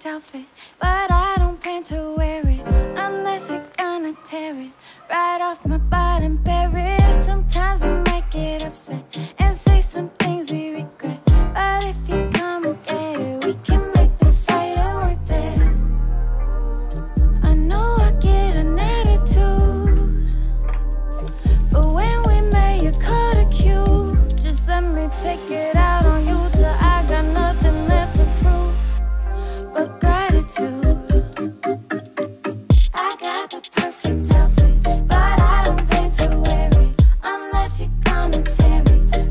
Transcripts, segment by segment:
Outfit, but I don't plan to wear it unless you're gonna tear it right off my body and bury it. Sometimes we might get upset and say some things we regret, but if you come and get it, we can make the fight worth it. I know I get an attitude, but when we make you call it cute, just let me take it out on you till I got nothing left to prove but gratitude. I got the perfect outfit, but I don't plan to wear it unless you're gonna tear it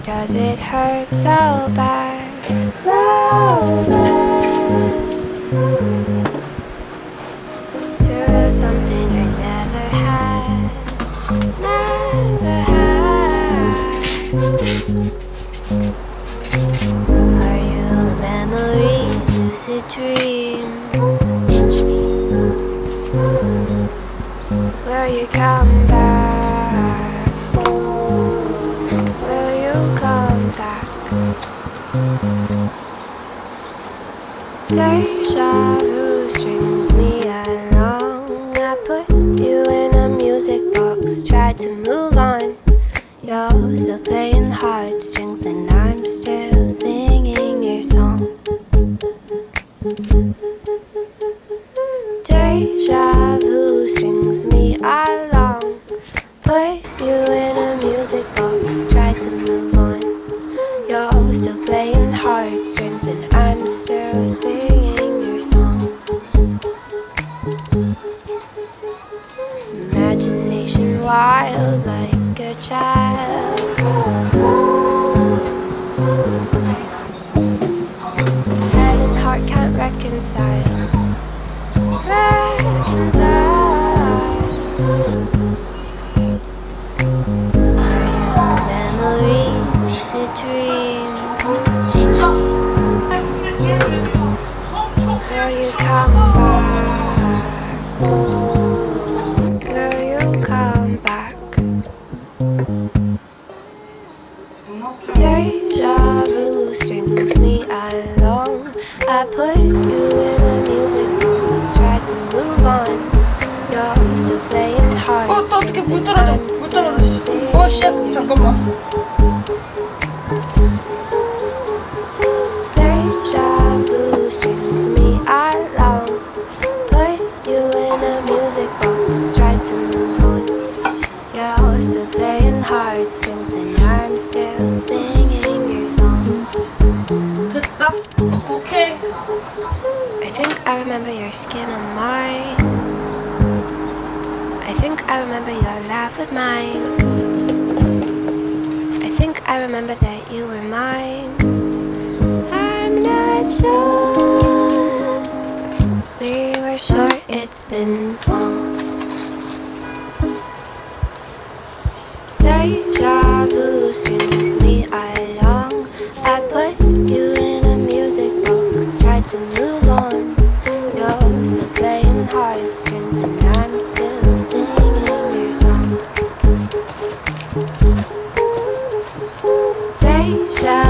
does it hurt so bad, so bad, to lose something I never had, never had? Are you a memory, lucid dream? Pinch me. Will you come back? Will you come back? Deja vu strings me along. I put you in a music box, tried to move on. You're still playing heartstrings and I'm still singing your song. Deja vu strings me along. Put you in a music box, tried to move on. You're still playing heartstrings and I'm still singing your song. Imagination wild like a child. Head and heart can't reconcile. Memory, lucid dream. Will you come back? Will you come back? Deja vu strings me along. I put you in a music box, tried to move on. You're still playing hard. 또 어떻게 물 떨어져. 씨. 잠깐만. Deja vu strings me along. Put you in a music box, tried to move on. You're still playing heartstrings and I'm still singing your song. 됐다. 오케이. I think I remember your skin on mine. I think I remember your laugh with mine. I think I remember that you were mine. I'm not sure. We were short, it's been long. Deja vu strings me along. I put you in a music box, tried to move on. You're still playing heartstrings and I'm still singing your song. Deja